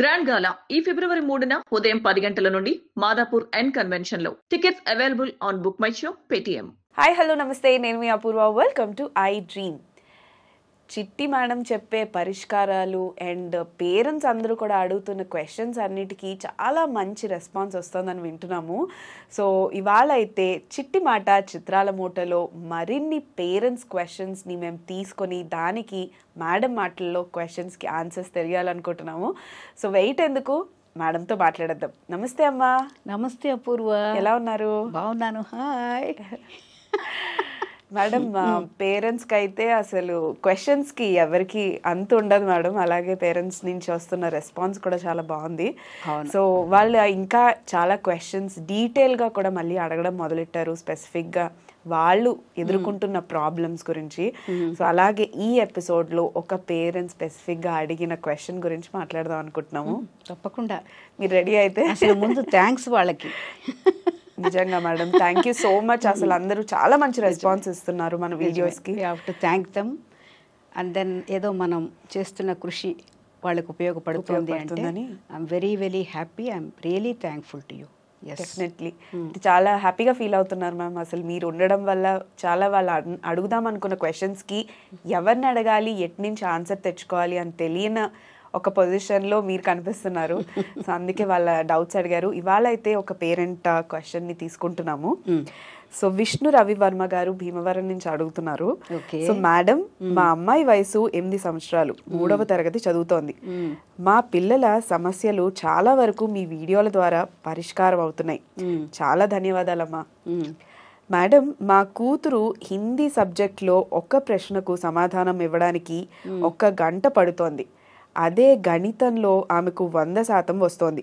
Grand గాలా ఈ ఫిబ్రవరి 3న ఉదయం 10 గంటల నుండి మాదాపూర్ అండ్ కన్వెన్షన్ లో. Tickets available on BookMyShow Paytm. Hi hello నమస్తే, నేను మీ Apoorva. Welcome to iDream. Chitti madam చెప్పే పరిష్కారాలు అండ్ పేరెంట్స్ అందరూ కూడా అడుగుతున్న క్వశ్చన్స్ అన్నిటికీ చాలా మంచి రెస్పాన్స్ వస్తుందని వింటున్నాము. సో ఇవాళ అయితే చిట్టి మాట చిత్రాల మూటలో మరిన్ని పేరెంట్స్ క్వశ్చన్స్ని మేము తీసుకొని దానికి మేడం మాటల్లో క్వశ్చన్స్కి ఆన్సర్స్ తెలియాలనుకుంటున్నాము. సో వెయిట్ ఎందుకు, మేడంతో మాట్లాడద్దాం. నమస్తే అమ్మా. నమస్తే అపూర్వ, ఎలా ఉన్నారు? బాగున్నాను. హాయ్ మేడం, పేరెంట్స్కి అయితే అసలు క్వశ్చన్స్కి ఎవరికి అంత ఉండదు మేడం. అలాగే పేరెంట్స్ నుంచి వస్తున్న రెస్పాన్స్ కూడా చాలా బాగుంది. సో వాళ్ళు ఇంకా చాలా క్వశ్చన్స్ డీటెయిల్గా కూడా మళ్ళీ అడగడం మొదలెట్టారు, స్పెసిఫిక్గా వాళ్ళు ఎదుర్కొంటున్న ప్రాబ్లమ్స్ గురించి. సో అలాగే ఈ ఎపిసోడ్లో ఒక పేరెంట్ స్పెసిఫిక్గా అడిగిన క్వశ్చన్ గురించి మాట్లాడదాం అనుకుంటున్నాము. తప్పకుండా. మీరు రెడీ అయితే అసలు ముందు థ్యాంక్స్ వాళ్ళకి. నిజంగా madam, thank you so much. అసలు అందరూ చాలా మంచి రెస్పాన్స్ ఇస్తున్నారు మన వీడియోస్కి. We have to thank them. And then ఏదో మనం చేస్తున్న కృషి వాళ్ళకి ఉపయోగపడుతుంది అంటే I'm very very happy. I'm really thankful to you. Definitely చాలా హ్యాపీగా ఫీల్ అవుతున్నారు మ్యామ్. అసలు మీరు ఉండడం వల్ల చాలా వాళ్ళు అడుగుదాం అనుకున్న క్వశ్చన్స్కి ఎవరిని అడగాలి, ఎటు నుంచి ఆన్సర్ తెచ్చుకోవాలి అని తెలియని ఒక పొజిషన్లో మీరు కనిపిస్తున్నారు. సో అందుకే వాళ్ళ డౌట్స్ అడిగారు. ఇవాళ అయితే ఒక పేరెంట్ క్వశ్చన్ని తీసుకుంటున్నాము. సో విష్ణు రవివర్మ గారు భీమవరం నుంచి అడుగుతున్నారు. సో మేడం, మా అమ్మాయి వయసు 8 సంవత్సరాలు, 3వ తరగతి చదువుతోంది. మా పిల్లల సమస్యలు చాలా వరకు మీ వీడియోల ద్వారా పరిష్కారం అవుతున్నాయి. చాలా ధన్యవాదాలమ్మా. మేడం, మా కూతురు హిందీ సబ్జెక్ట్లో ఒక్క ప్రశ్నకు సమాధానం ఇవ్వడానికి 1 గంట పడుతోంది. అదే గణితంలో ఆమెకు 100% వస్తోంది.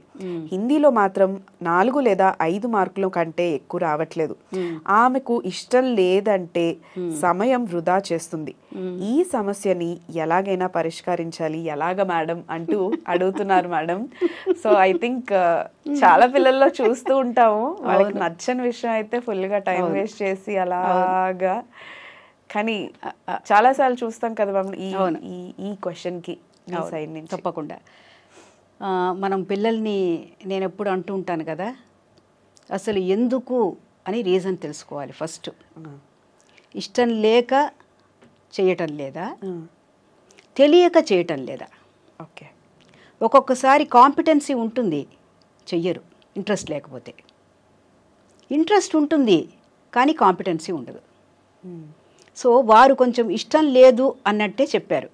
హిందీలో మాత్రం 4 లేదా 5 మార్కుల కంటే ఎక్కువ రావట్లేదు. ఆమెకు ఇష్టం లేదంటే సమయం వృధా చేస్తుంది. ఈ సమస్యని ఎలాగైనా పరిష్కరించాలి, ఎలాగ మేడం అంటూ అడుగుతున్నారు మేడం. సో ఐ థింక్ చాలా పిల్లల్లో చూస్తూ ఉంటాము, వాళ్ళకి నచ్చని విషయం అయితే ఫుల్గా టైం వేస్ట్ చేసి అలాగా. కానీ చాలాసార్లు చూస్తాం కదా మ్యామ్ ఈ క్వశ్చన్కి. తప్పకుండా. మనం పిల్లల్ని నేను ఎప్పుడు అంటూ ఉంటాను కదా, అసలు ఎందుకు అని రీజన్ తెలుసుకోవాలి ఫస్ట్. ఇష్టం లేక చేయటం లేదా, తెలియక చేయటం లేదా. ఓకే, ఒక్కొక్కసారి కాంపిటెన్సీ ఉంటుంది, చెయ్యరు ఇంట్రెస్ట్ లేకపోతే. ఇంట్రెస్ట్ ఉంటుంది కానీ కాంపిటెన్సీ ఉండదు. సో వారు కొంచెం ఇష్టం లేదు అన్నట్టే చెప్పారు.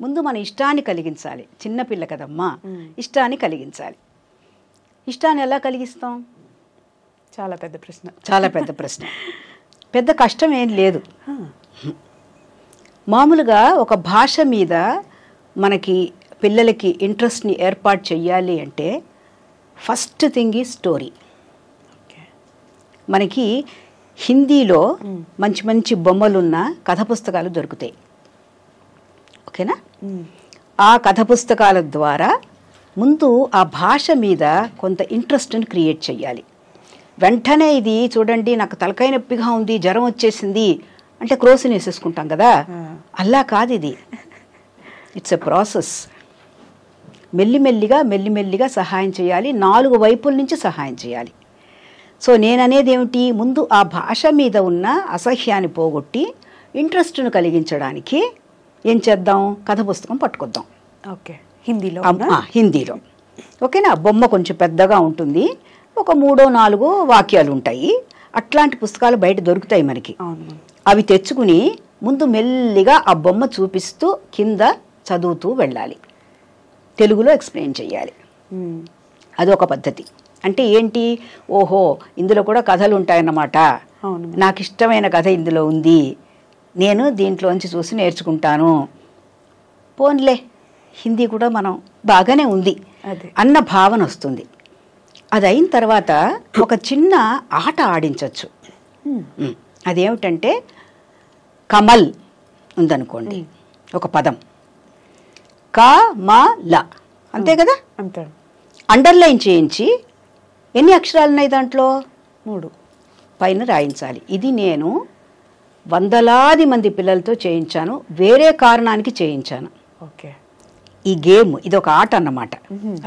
ముందు మన ఇష్టాన్ని కలిగించాలి. చిన్నపిల్ల కదమ్మా, ఇష్టాన్ని కలిగించాలి. ఇష్టాన్ని ఎలా కలిగిస్తాం? చాలా పెద్ద ప్రశ్న. చాలా పెద్ద ప్రశ్న. పెద్ద కష్టం ఏం లేదు. మామూలుగా ఒక భాష మీద మనకి పిల్లలకి ఇంట్రెస్ట్ని ఏర్పాటు చెయ్యాలి అంటే ఫస్ట్ థింగ్ ఈ స్టోరీ. మనకి హిందీలో మంచి మంచి బొమ్మలున్న కథ పుస్తకాలు దొరుకుతాయి. ఓకేనా? ఆ కథ పుస్తకాల ద్వారా ముందు ఆ భాష మీద కొంత ఇంట్రెస్ట్ని క్రియేట్ చేయాలి. వెంటనే ఇది చూడండి నాకు తలకాయ నొప్పిగా ఉంది, జ్వరం వచ్చేసింది అంటే క్రోసిని వేసేసుకుంటాం కదా, అలా కాదు ఇది. It's a process. మెల్లిమెల్లిగా మెల్లిమెల్లిగా సహాయం చేయాలి, 4 వైపుల నుంచి సహాయం చేయాలి. సో నేననేది ఏమిటి, ముందు ఆ భాష మీద ఉన్న అసహ్యాన్ని పోగొట్టి ఇంట్రెస్ట్ను కలిగించడానికి ఏం చేద్దాం, కథ పుస్తకం పట్టుకొద్దాం. ఓకే, హిందీలో. హిందీలో ఓకేనా. బొమ్మ కొంచెం పెద్దగా ఉంటుంది, ఒక 3-4 వాక్యాలు ఉంటాయి. అట్లాంటి పుస్తకాలు బయట దొరుకుతాయి మనకి. అవి తెచ్చుకుని ముందు మెల్లిగా ఆ బొమ్మ చూపిస్తూ కింద చదువుతూ వెళ్ళాలి, తెలుగులో ఎక్స్ప్లెయిన్ చేయాలి. అదొక పద్ధతి. అంటే ఏంటి, ఓహో ఇందులో కూడా కథలు ఉంటాయన్నమాట, నాకు ఇష్టమైన కథ ఇందులో ఉంది, నేను దీంట్లోంచి చూసి నేర్చుకుంటాను, పోన్లే హిందీ కూడా మనం బాగానే ఉంది అన్న భావన వస్తుంది. అది అయిన తర్వాత ఒక చిన్న ఆట ఆడించవచ్చు. అదేమిటంటే కమల్ ఉందనుకోండి, ఒక పదం క-మ-ల, అంతే కదా, అండర్లైన్ చేయించి ఎన్ని అక్షరాలు ఉన్నాయి దాంట్లో? 3 పైన రాయించాలి. ఇది నేను వందలాది మంది పిల్లలతో చేయించాను, వేరే కారణానికి చేయించాను. ఓకే, ఈ గేమ్ ఇది ఒక ఆట అన్నమాట.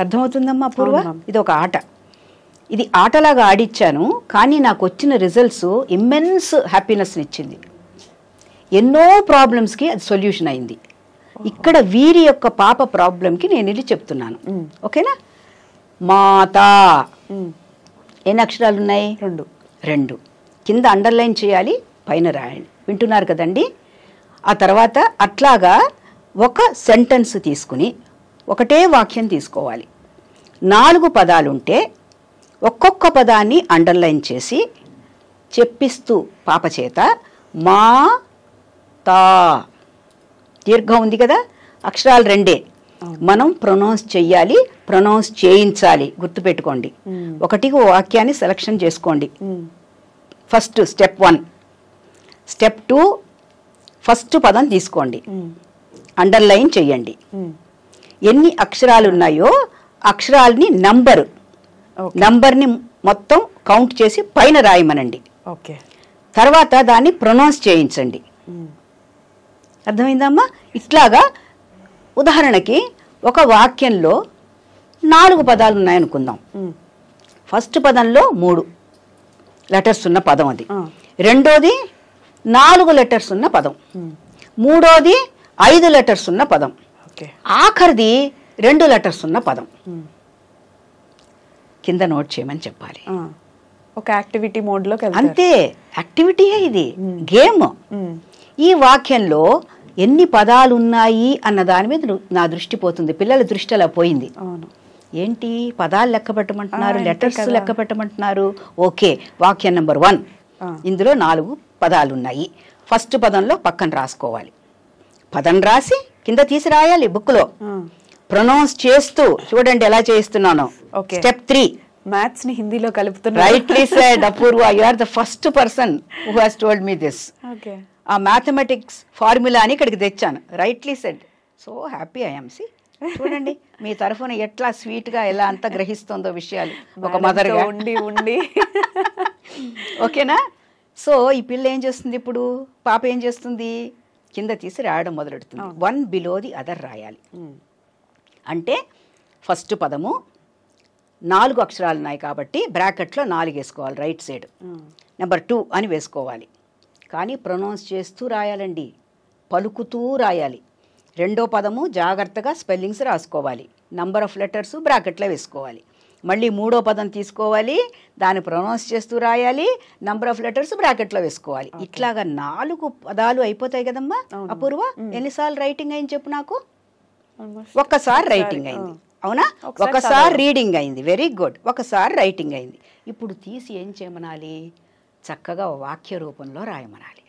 అర్థమవుతుందమ్మా పూర్వ? ఇది ఒక ఆట. ఇది ఆటలాగా ఆడిచ్చాను, కానీ నాకు వచ్చిన రిజల్ట్స్ ఇమ్మెన్స్ హ్యాపీనెస్ని ఇచ్చింది. ఎన్నో ప్రాబ్లమ్స్కి అది సొల్యూషన్ అయింది. ఇక్కడ వీరి యొక్క పాప ప్రాబ్లంకి నేను ఇది చెప్తున్నాను. ఓకేనా? మాత ఎన్ని అక్షరాలు ఉన్నాయి? 2. కింద అండర్లైన్ చేయాలి, పైన రాయండి. వింటున్నారు కదండి? ఆ తర్వాత అట్లాగా ఒక సెంటెన్స్ తీసుకుని ఒకటే వాక్యం తీసుకోవాలి. 4 పదాలుంటే ఒక్కొక్క పదాన్ని అండర్లైన్ చేసి చెప్పిస్తూ పాప చేత మా తా, దీర్ఘం ఉంది కదా, అక్షరాలు 2 మనం ప్రొనౌన్స్ చెయ్యాలి, ప్రొనౌన్స్ చేయించాలి. గుర్తుపెట్టుకోండి. ఒకటికి వాక్యాన్ని సెలక్షన్ చేసుకోండి. First step 1. స్టెప్ 2 ఫస్ట్ పదం తీసుకోండి, అండర్లైన్ చెయ్యండి. ఎన్ని అక్షరాలు ఉన్నాయో అక్షరాలని నంబర్ని మొత్తం కౌంట్ చేసి పైన రాయమనండి. తర్వాత దాన్ని ప్రొనౌన్స్ చేయించండి. అర్థమైందమ్మా? ఇట్లాగా ఉదాహరణకి ఒక వాక్యంలో 4 పదాలు ఉన్నాయనుకుందాం. ఫస్ట్ పదంలో 3 లెటర్స్ ఉన్న పదం అది. రెండోది 4 లెటర్స్ ఉన్న పదం. మూడోది 5 లెటర్స్ ఉన్న పదం. ఆఖరిది 2 లెటర్స్ ఉన్న పదం. కింద నోట్ చేయమని చెప్పాలి. ఒక యాక్టివిటీ మోడ్లో అంతే. యాక్టివిటీయే ఇది, గేమ్. ఈ వాక్యంలో ఎన్ని పదాలు ఉన్నాయి అన్న దాని మీద నా దృష్టి పోతుంది, పిల్లల దృష్టి అలా పోయింది. ఏంటి పదాలు లెక్క పెట్టమంటున్నారు, లెటర్స్ లెక్క పెట్టమంటున్నారు. ఓకే, వాక్యం నెంబర్ 1. ఇందులో 4 పదాలు ఉన్నాయి. ఫస్ట్ పదంలో పక్కన రాసుకోవాలి. పదం రాసి కింద తీసి రాయాలి బుక్లో. ప్రొనౌన్స్ చేస్తూ చూడండి ఎలా చేస్తున్నాను. స్టెప్ 3. మ్యాథ్స్ ని హిందీలో కలుపుతున్నా. Rightly said Apoorva, you are the first person who has told me this. ఆ మ్యాథమెటిక్స్ ఫార్ములా అని ఇక్కడికి తెచ్చాను. Rightly said. So happy I am. See చూడండి మీ తరఫున ఎట్లా స్వీట్ గా ఎలా అంతా గ్రహిస్తుందో విషయాలు ఒక మదర్ గా ఉండి. ఓకేనా? సో ఈ పిల్ల ఏం చేస్తుంది ఇప్పుడు? పాప ఏం చేస్తుంది? కింద తీసి రాయడం మొదలెడుతుంది. 1 బిలో ది అదర్ రాయాలి. అంటే ఫస్ట్ పదము 4 అక్షరాలు ఉన్నాయి కాబట్టి బ్రాకెట్లో 4 వేసుకోవాలి రైట్ సైడ్. నెంబర్ 2 అని వేసుకోవాలి. కానీ ప్రొనౌన్స్ చేస్తూ రాయాలండి, పలుకుతూ రాయాలి. రెండో పదము జాగ్రత్తగా స్పెల్లింగ్స్ రాసుకోవాలి. నంబర్ ఆఫ్ లెటర్స్ బ్రాకెట్లో వేసుకోవాలి. మళ్ళీ మూడో పదం తీసుకోవాలి, దాన్ని ప్రొనౌన్స్ చేస్తూ రాయాలి, నంబర్ ఆఫ్ లెటర్స్ బ్రాకెట్లో వేసుకోవాలి. ఇట్లాగా 4 పదాలు అయిపోతాయి కదమ్మా అపూర్వ. ఎన్నిసార్లు రైటింగ్ అయింది చెప్పు నాకు? ఒక్కసారి రైటింగ్ అయింది, అవునా? ఒకసారి రీడింగ్ అయింది, వెరీ గుడ్. ఒకసారి రైటింగ్ అయింది. ఇప్పుడు తీసి ఏం చేయమనాలి? చక్కగా వాక్య రూపంలో రాయమనాలి.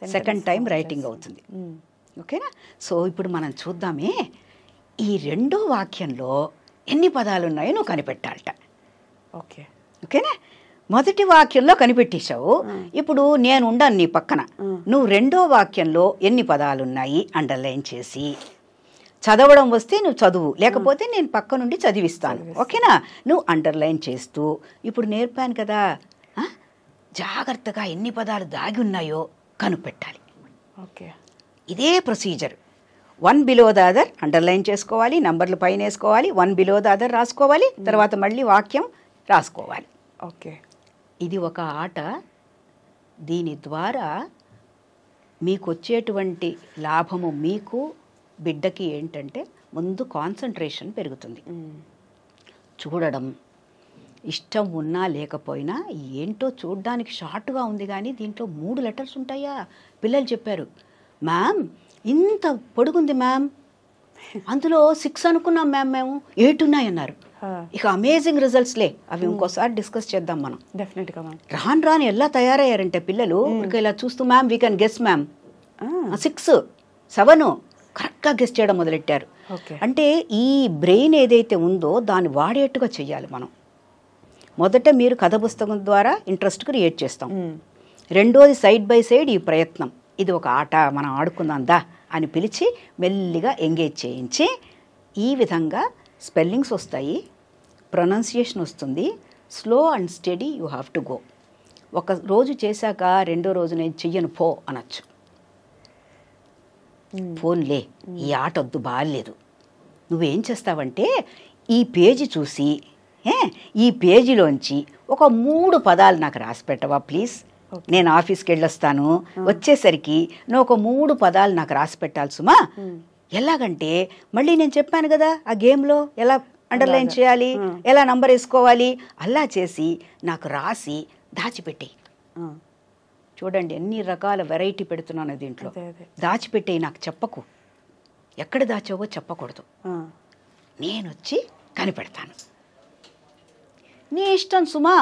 సెకండ్ టైం రైటింగ్ అవుతుంది. ఓకేనా? సో ఇప్పుడు మనం చూద్దామే ఈ రెండో వాక్యంలో ఎన్ని పదాలు ఉన్నాయో నువ్వు కనిపెట్టాలట. ఓకేనా? మొదటి వాక్యంలో కనిపెట్టేశావు. ఇప్పుడు నేను ఉండను నీ పక్కన. నువ్వు రెండో వాక్యంలో ఎన్ని పదాలు ఉన్నాయి అండర్లైన్ చేసి, చదవడం వస్తే నువ్వు చదువు, లేకపోతే నేను పక్క నుండి చదివిస్తాను. ఓకేనా? నువ్వు అండర్లైన్ చేస్తూ ఇప్పుడు నేర్పాను కదా, జాగ్రత్తగా ఎన్ని పదాలు దాగి ఉన్నాయో కనిపెట్టాలి. ఇదే procedure. 1 below the other underline చేసుకోవాలి, నంబర్లు పైన వేసుకోవాలి, 1 బిలో ద అదర్ రాసుకోవాలి, తర్వాత మళ్ళీ వాక్యం రాసుకోవాలి. ఇది ఒక ఆట. దీని ద్వారా మీకు వచ్చేటువంటి లాభము మీకు బిడ్డకి ఏంటంటే ముందు కాన్సన్ట్రేషన్ పెరుగుతుంది. చూడడం ఇష్టం ఉన్నా లేకపోయినా ఏంటో చూడడానికి షార్ట్గా ఉంది కానీ దీంట్లో 3 లెటర్స్ ఉంటాయా? పిల్లలు చెప్పారు, మ్యామ్ ఇంత పొడుగుంది మ్యామ్, అందులో 6 అనుకున్నాం మ్యామ్, మేము 8 ఉన్నాయన్నారు. ఇక అమేజింగ్ రిజల్ట్స్లే. అవి ఇంకోసారి డిస్కస్ చేద్దాం మనం. డెఫినెట్గా మ్యామ్. రాను ఎలా తయారయ్యారంటే పిల్లలు ఇలా చూస్తూ ma'am we can guess ma'am, 6, 7 కరెక్ట్గా గెస్ చేయడం మొదలెట్టారు. అంటే ఈ బ్రెయిన్ ఏదైతే ఉందో దాన్ని వాడేట్టుగా చెయ్యాలి మనం. మొదట మీరు కథ పుస్తకం ద్వారా ఇంట్రెస్ట్ క్రియేట్ చేస్తాం. రెండోది సైడ్ బై సైడ్ ఈ ప్రయత్నం. ఇది ఒక ఆట, మనం ఆడుకుందాందా అని పిలిచి మెల్లిగా ఎంగేజ్ చేయించి ఈ విధంగా స్పెల్లింగ్స్ వస్తాయి, ప్రొనౌన్సియేషన్ వస్తుంది. Slow and study you have to go. ఒక రోజు చేశాక రెండో రోజు నేను చెయ్యను పో అనొచ్చు. ఫోన్లే ఈ ఆట వద్దు బాగాలేదు. నువ్వేం చేస్తావంటే ఈ పేజీ చూసి ఈ పేజీలోంచి ఒక 3 పదాలు నాకు రాసి పెట్టవా ప్లీజ్, నేను ఆఫీస్కి వెళ్ళొస్తాను, వచ్చేసరికి నువ్వు ఒక 3 పదాలు నాకు రాసి పెట్టాలి సుమా. ఎలాగంటే మళ్ళీ నేను చెప్పాను కదా ఆ గేమ్లో ఎలా అండర్లైన్ చేయాలి, ఎలా నంబర్ వేసుకోవాలి, అలా చేసి నాకు రాసి దాచిపెట్టేయి. చూడండి ఎన్ని రకాల వెరైటీ పెడుతున్నాను దీంట్లో. దాచిపెట్టేయి, నాకు చెప్పకు, ఎక్కడ దాచావో చెప్పకూడదు, నేను వచ్చి కనిపెడతాను. నీ ఇష్టం సుమా.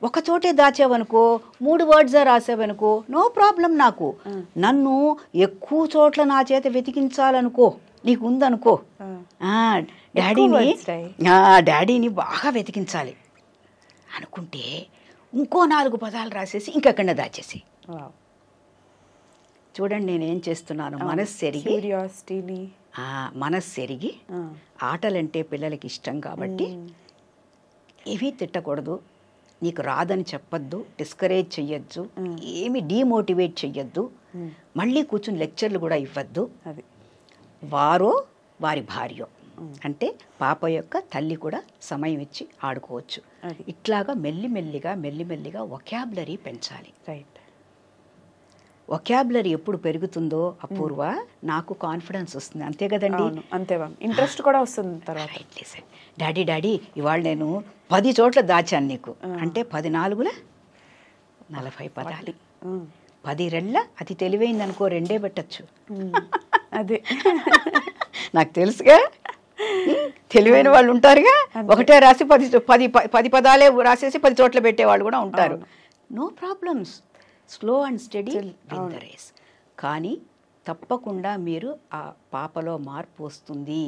ఒక చోటే దాచావనుకో, 3 వర్డ్స్ రాసావనుకో, నో ప్రాబ్లం. నాకు నన్ను ఎక్కువ చోట్ల నా చేత వెతికించాలనుకో, నీకు ఉందనుకో, డాడీని బాగా వెతికించాలి అనుకుంటే ఇంకో 4 పదాలు రాసేసి ఇంకెక్కడ దాచేసి. చూడండి నేనేం చేస్తున్నాను, మనస్సెరిగి ఆటలంటే పిల్లలకి ఇష్టం కాబట్టి ఏమీ తిట్టకూడదు, నీకు రాదని చెప్పొద్దు, డిస్కరేజ్ చెయ్యొద్దు, ఏమి డీమోటివేట్ చెయ్యొద్దు, మళ్ళీ కూర్చుని లెక్చర్లు కూడా ఇవ్వద్దు. వారో వారి భార్యో అంటే పాప యొక్క తల్లి కూడా సమయం ఇచ్చి ఆడుకోవచ్చు. ఇట్లాగా మెల్లిమెల్లిగా వొకాబులరీ పెంచాలి. వొకాబులరీ ఎప్పుడు పెరుగుతుందో అపూర్వ నాకు కాన్ఫిడెన్స్ వస్తుంది. అంతే కదండి, అంతే ఇంట్రెస్ట్ కూడా వస్తుంది తర్వాత. డాడీ ఇవాళ నేను 10 చోట్ల దాచాను నీకు అంటే 10 4 40 పదాలు. 10 రెళ్ళ అతి తెలివైంది అనుకో, 2 పెట్టచ్చు. అదే నాకు తెలుసుగా, తెలివైన వాళ్ళు ఉంటారుగా, ఒకటే రాసి 10 పదాలే రాసేసి 10 చోట్ల పెట్టేవాళ్ళు కూడా ఉంటారు. No problems, slow and study win the race. కానీ తప్పకుండా మీరు ఆ పాపలో మార్పు వస్తుంది,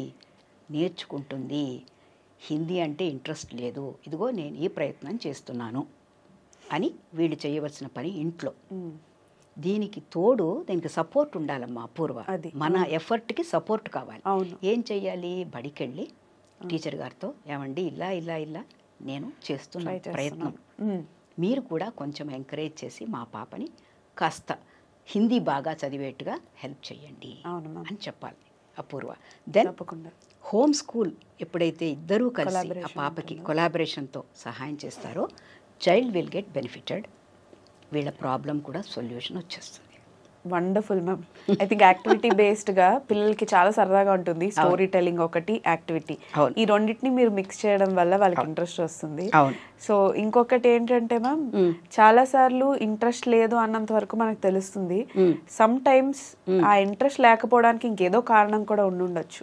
నేర్చుకుంటుంది. హిందీ అంటే ఇంట్రెస్ట్ లేదు, ఇదిగో నేను ఈ ప్రయత్నం చేస్తున్నాను అని వీళ్ళు చేయవలసిన పని ఇంట్లో. దీనికి తోడు దీనికి సపోర్ట్ ఉండాలమ్మా అపూర్వ. మన ఎఫర్ట్కి సపోర్ట్ కావాలి. ఏం చెయ్యాలి, బడికెళ్ళి టీచర్ గారితో ఏమండి ఇలా ఇలా ఇలా నేను చేస్తున్న ప్రయత్నం, మీరు కూడా కొంచెం ఎంకరేజ్ చేసి మా పాపని కాస్త హిందీ బాగా చదివేట్టుగా హెల్ప్ చేయండి అని చెప్పాలి అపూర్వ. దెన్ హోమ్ స్కూల్ ఎప్పుడైతే ఇద్దరూ కలిసి ఆ పాపకి కొలాబరేషన్తో సహాయం చేస్తారో చైల్డ్ విల్ గెట్ బెనిఫిటెడ్, వీళ్ళ ప్రాబ్లం కూడా సొల్యూషన్ వచ్చేస్తుంది. Wonderful ma'am. I think activity బేస్డ్గా పిల్లలకి చాలా సరదాగా ఉంటుంది. స్టోరీ టెల్లింగ్ ఒకటి, యాక్టివిటీ, ఈ రెండింటిని మీరు మిక్స్ చేయడం వల్ల వాళ్ళకి ఇంట్రెస్ట్ వస్తుంది. సో ఇంకొకటి ఏంటంటే మ్యామ్, చాలా సార్లు ఇంట్రెస్ట్ లేదు అన్నంత వరకు మనకు తెలుస్తుంది. సమ్ టైమ్స్ ఆ ఇంట్రెస్ట్ లేకపోవడానికి ఇంకేదో కారణం కూడా ఉండుండొచ్చు.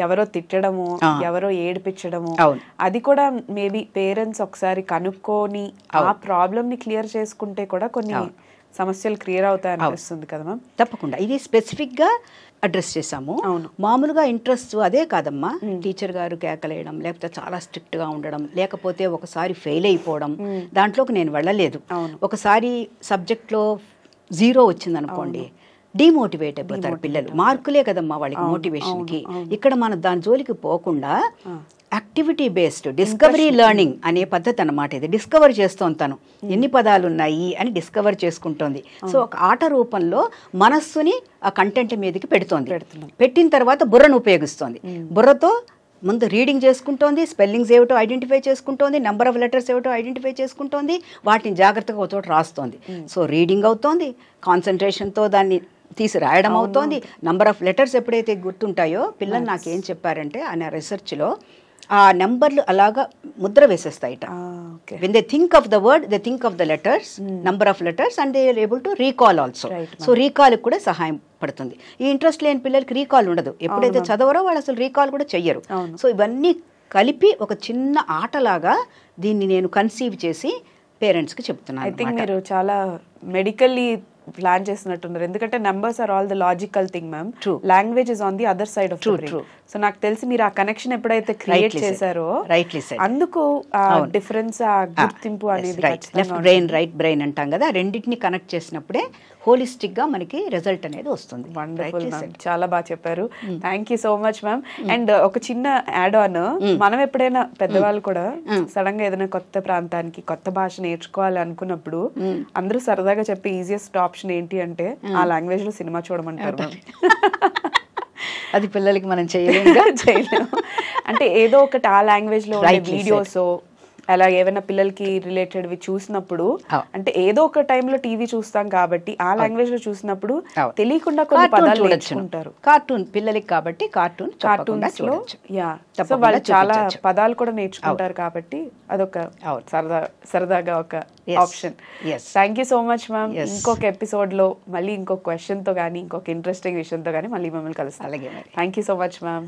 ఎవరో తిట్టడము, ఎవరో ఏడిపించడము, అది కూడా మేబీ పేరెంట్స్ ఒకసారి కనుక్కొని ఆ ప్రాబ్లమ్ ని క్లియర్ చేసుకుంటే కూడా కొన్ని సమస్యలు క్లియర్ అవుతాయి అనిపిస్తుంది కదా మ్యామ్. తప్పకుండా ఇది స్పెసిఫిక్ గా అడ్రస్ చేసాము. మామూలుగా ఇంట్రెస్ట్ అదే కాదమ్మా, టీచర్ గారు కేకలేయడం, లేకపోతే చాలా స్ట్రిక్ట్ గా ఉండడం, లేకపోతే ఒకసారి ఫెయిల్ అయిపోవడం, దాంట్లోకి నేను వెళ్ళలేదు. ఒకసారి సబ్జెక్ట్ లో 0 వచ్చింది అనుకోండి, డిమోటివేట్ అయిపోతారు పిల్లలు. మార్కులే కదమ్మా వాళ్ళకి మోటివేషన్కి. ఇక్కడ మనం దాని జోలికి పోకుండా యాక్టివిటీ బేస్డ్ డిస్కవరీ లెర్నింగ్ అనే పద్ధతి అన్నమాట. ఇది డిస్కవర్ చేస్తోంది, తను ఎన్ని పదాలు ఉన్నాయి అని డిస్కవర్ చేసుకుంటోంది. సో ఒక ఆట రూపంలో మనస్సుని ఆ కంటెంట్ మీదకి పెట్టిన తర్వాత బుర్రను ఉపయోగిస్తోంది. బుర్రతో ముందు రీడింగ్ చేసుకుంటోంది, స్పెల్లింగ్స్ ఏమిటో ఐడెంటిఫై చేసుకుంటోంది, నెంబర్ ఆఫ్ లెటర్స్ ఏమిటో ఐడెంటిఫై చేసుకుంటోంది, వాటిని జాగ్రత్తగా ఒక చోట రాస్తోంది. సో రీడింగ్ అవుతోంది, కాన్సన్ట్రేషన్తో దాన్ని తీసి రాయడం అవుతోంది. నంబర్ ఆఫ్ లెటర్స్ ఎప్పుడైతే గుర్తుంటాయో, పిల్లలు నాకేం చెప్పారంటే ఆ రీసెర్చ్లో ఆ నెంబర్లు అలాగా ముద్ర వేసేస్తాయిట. When they think of the word, they think of the letters, number of letters, and they are able to recall also. So రీకాల్కి కూడా సహాయం పడుతుంది. ఈ ఇంట్రెస్ట్ లేని పిల్లలకి రీకాల్ ఉండదు. ఎప్పుడైతే చదవరో వాళ్ళు అసలు రీకాల్ కూడా చెయ్యరు. సో ఇవన్నీ కలిపి ఒక చిన్న ఆటలాగా దీన్ని నేను కన్సీవ్ చేసి పేరెంట్స్కి చెప్తున్నాను. ఐ థింక్ మీరు చాలా మెడికల్లీ ప్లాన్ చేస్తున్నట్టున్నారు. ఎందుకంటే numbers are all the logical thing ma'am. Language is on the other side of the brain. So నాకు తెలిసి మీరు ఆ కనెక్షన్ ఎప్పుడైతే క్రియేట్ చేశారో అందుకు ఆ డిఫరెన్స్, ఆ గుర్తింపు అనేది లెఫ్ట్ బ్రెయిన్ రైట్ బ్రెయిన్ అంటాం కదా, రెండింటిని కనెక్ట్ చేసినప్పుడే హోలిస్టిక్ గా మనకి రిజల్ట్ అనేది వస్తుంది. వండర్ఫుల్ మ్యామ్, చాలా బాగా చెప్పారు. Thank you so much ma'am. And ఒక చిన్న యాడ్ ఆన్, మనం ఎప్పుడైనా పెద్దవాళ్ళు కూడా సడన్ గా ఏదైనా కొత్త ప్రాంతానికి కొత్త భాష నేర్చుకోవాలి అనుకున్నప్పుడు అందరూ సరదాగా సరదాగా చెప్పే ఈజియెస్ట్ ఆప్షన్ ఏంటి అంటే ఆ లాంగ్వేజ్ లో సినిమా చూడమంటారు మ్యామ్. అది పిల్లలకి మనం చేయలేము. చేయలేము. అంటే ఏదో ఒకటి ఆ లాంగ్వేజ్ లో వీడియోస్ అలా ఏమైనా పిల్లలకి రిలేటెడ్వి చూసినప్పుడు, అంటే ఏదో ఒక టైంలో టీవీ చూస్తాం కాబట్టి ఆ లాంగ్వేజ్ లో చూసినప్పుడు తెలియకుండా కొన్ని పదాలు నేర్చుకుంటారు. కార్టూన్ పిల్లలకి కాబట్టి కార్టూన్స్ లో సో వాళ్ళు చాలా పదాలు కూడా నేర్చుకుంటారు కాబట్టి అదొక సరదాగా ఒక option. Thank you so much ma'am. ఇంకొక ఎపిసోడ్ లో మళ్ళీ ఇంకొక క్వశ్చన్ తో కానీ ఇంకొక ఇంట్రెస్టింగ్ విషయంతో కానీ మళ్ళీ మిమ్మల్ని కలుస్తాను. Thank you so much ma'am.